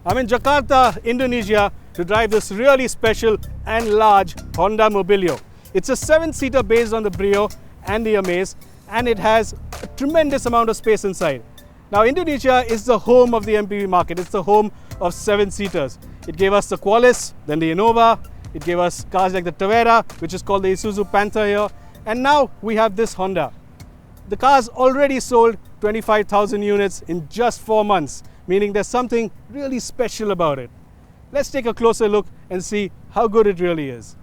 I'm in Jakarta, Indonesia to drive this really special and large Honda Mobilio. It's a 7-seater based on the Brio and the Amaze, and it has a tremendous amount of space inside. Now Indonesia is the home of the MPV market. It's the home of 7-seaters. It gave us the Qualis, then the Innova, it gave us cars like the Tavera, which is called the Isuzu Panther here, and now we have this Honda. The car's already sold 25,000 units in just 4 months, meaning there's something really special about it. Let's take a closer look and see how good it really is.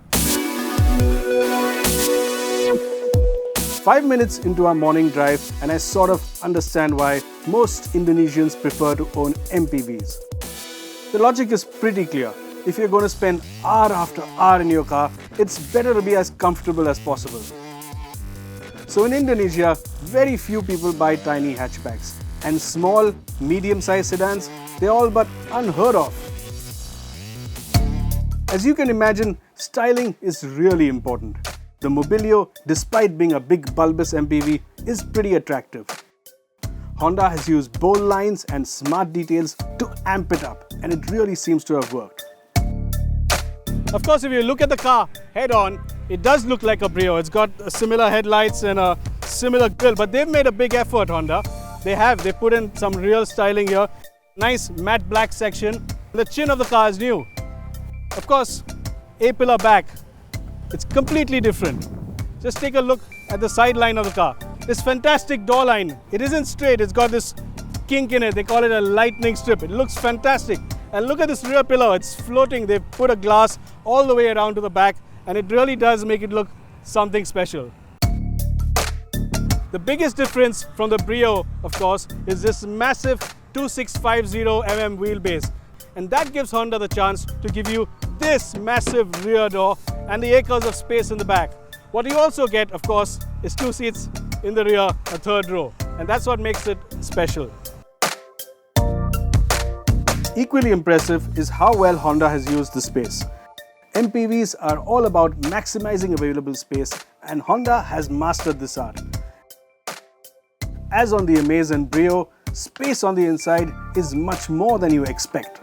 5 minutes into our morning drive, and I sort of understand why most Indonesians prefer to own MPVs. The logic is pretty clear. If you're going to spend hour after hour in your car, it's better to be as comfortable as possible. So in Indonesia, very few people buy tiny hatchbacks, and small, medium-sized sedans, they're all but unheard of. As you can imagine, styling is really important. The Mobilio, despite being a big bulbous MPV, is pretty attractive. Honda has used bold lines and smart details to amp it up, and it really seems to have worked. Of course, if you look at the car head-on, it does look like a Brio. It's got similar headlights and a similar grille, but they've made a big effort, Honda. They put in some real styling here. Nice matte black section. The chin of the car is new. Of course, A-pillar back. It's completely different. Just take a look at the side line of the car. This fantastic door line. It isn't straight, it's got this kink in it. They call it a lightning strip. It looks fantastic. And look at this rear pillar, it's floating. They've put a glass all the way around to the back, and it really does make it look something special. The biggest difference from the Brio, of course, is this massive 2650mm wheelbase. And that gives Honda the chance to give you this massive rear door and the acres of space in the back. What you also get, of course, is 2 seats in the rear, a third row. And that's what makes it special. Equally impressive is how well Honda has used the space. MPVs are all about maximizing available space, and Honda has mastered this art. As on the Amaze and Brio, space on the inside is much more than you expect.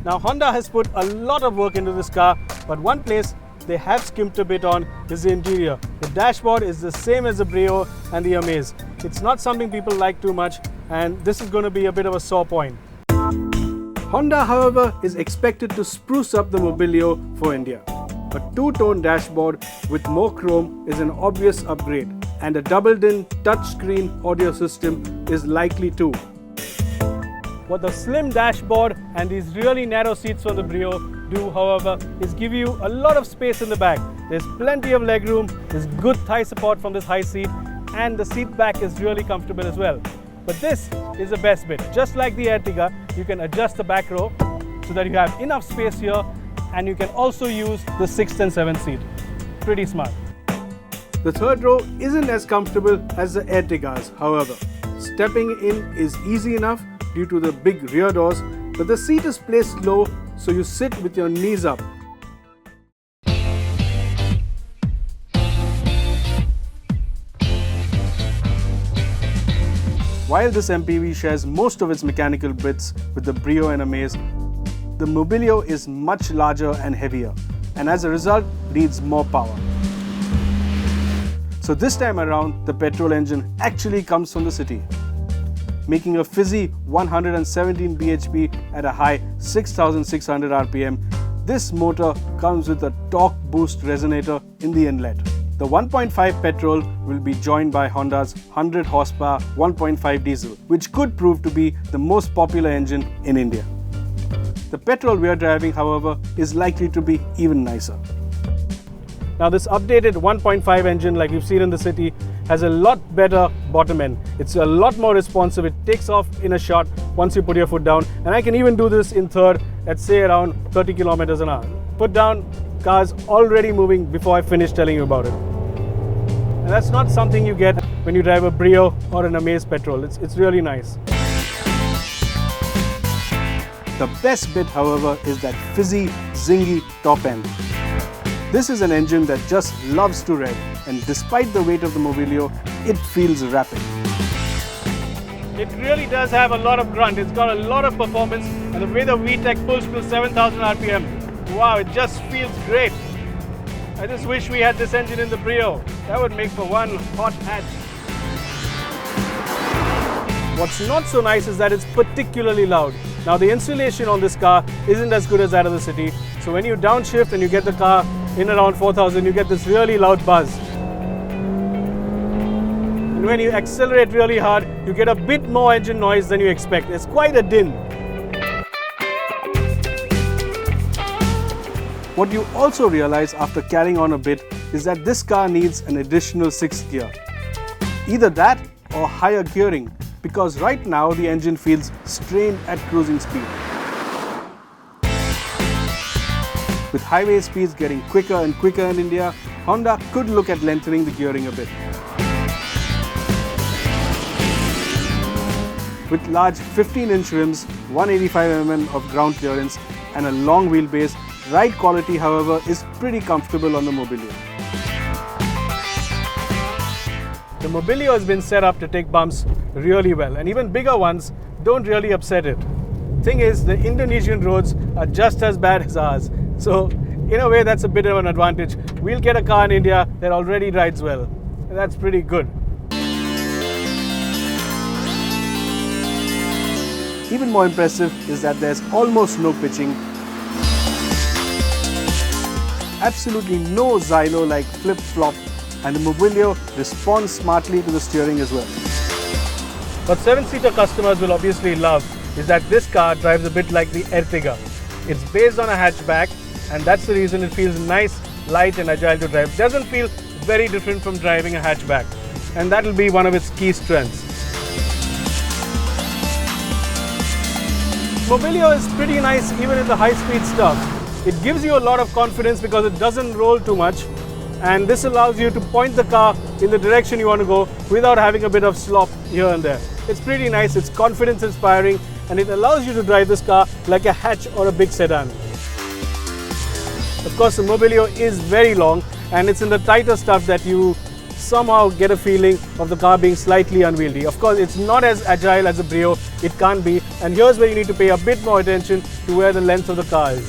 Now Honda has put a lot of work into this car, but one place they have skimped a bit on is the interior. The dashboard is the same as the Brio and the Amaze. It's not something people like too much, and this is going to be a bit of a sore point. Honda, however, is expected to spruce up the Mobilio for India. A two-tone dashboard with more chrome is an obvious upgrade, and a double-din touchscreen audio system is likely too. What the slim dashboard and these really narrow seats for the Brio do, however, is give you a lot of space in the back. There's plenty of legroom, there's good thigh support from this high seat, and the seat back is really comfortable as well. But this is the best bit. Just like the Ertiga, you can adjust the back row so that you have enough space here, and you can also use the 6th and 7th seat. Pretty smart. The third row isn't as comfortable as the Ertigas, however. Stepping in is easy enough due to the big rear doors, but the seat is placed low, so you sit with your knees up. While this MPV shares most of its mechanical bits with the Brio and Amaze, the Mobilio is much larger and heavier, and as a result needs more power. So this time around, the petrol engine actually comes from the city, making a fizzy 117 bhp at a high 6,600 rpm. This motor comes with a torque boost resonator in the inlet. The 1.5 petrol will be joined by Honda's 100 horsepower 1.5 diesel, which could prove to be the most popular engine in India. The petrol we are driving, however, is likely to be even nicer. Now this updated 1.5 engine, like we've seen in the city, has a lot better bottom end. It's a lot more responsive. It takes off in a shot once you put your foot down, and I can even do this in third at say around 30 kilometers an hour. Put down, car's already moving before I finish telling you about it. And that's not something you get when you drive a Brio or an Amaze petrol. It's really nice. The best bit, however, is that fizzy, zingy top end. This is an engine that just loves to rev, and despite the weight of the Mobilio, it feels rapid. It really does have a lot of grunt. It's got a lot of performance, and the way the VTEC pulls to 7,000 RPM, wow, it just feels great. I just wish we had this engine in the Brio. That would make for one hot hatch. What's not so nice is that it's particularly loud. Now the insulation on this car isn't as good as that of the City, so when you downshift and you get the car in around 4,000, you get this really loud buzz. And when you accelerate really hard, you get a bit more engine noise than you expect. It's quite a din. What you also realize after carrying on a bit is that this car needs an additional 6th gear. Either that or higher gearing, because right now the engine feels strained at cruising speed. With highway speeds getting quicker and quicker in India, Honda could look at lengthening the gearing a bit. With large 15-inch rims, 185mm of ground clearance and a long wheelbase, ride quality, however, is pretty comfortable on the Mobilio. The Mobilio has been set up to take bumps really well, and even bigger ones don't really upset it. Thing is, the Indonesian roads are just as bad as ours, so in a way that's a bit of an advantage. We'll get a car in India that already rides well, and that's pretty good. Even more impressive is that there's almost no pitching, absolutely no Xylo like flip-flop, and the Mobilio responds smartly to the steering as well. What 7-seater customers will obviously love is that this car drives a bit like the Ertiga. It's based on a hatchback, and that's the reason it feels nice, light and agile to drive. It doesn't feel very different from driving a hatchback, and that will be one of its key strengths. Mobilio is pretty nice even in the high-speed stuff. It gives you a lot of confidence because it doesn't roll too much, and this allows you to point the car in the direction you want to go without having a bit of slop here and there. It's pretty nice, it's confidence inspiring, and it allows you to drive this car like a hatch or a big sedan. Of course, the Mobilio is very long, and it's in the tighter stuff that you somehow get a feeling of the car being slightly unwieldy. Of course, it's not as agile as a Brio, it can't be, and here's where you need to pay a bit more attention to where the length of the car is.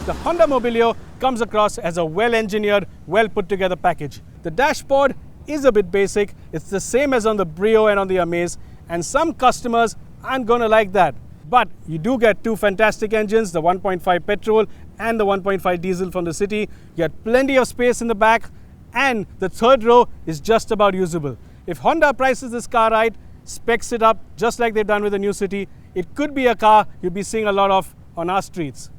The Honda Mobilio comes across as a well-engineered, well-put-together package. The dashboard is a bit basic, it's the same as on the Brio and on the Amaze, and some customers aren't going to like that. But you do get two fantastic engines, the 1.5 petrol and the 1.5 diesel from the City. You get plenty of space in the back, and the third row is just about usable. If Honda prices this car right, specs it up just like they've done with the new City, it could be a car you'll be seeing a lot of on our streets.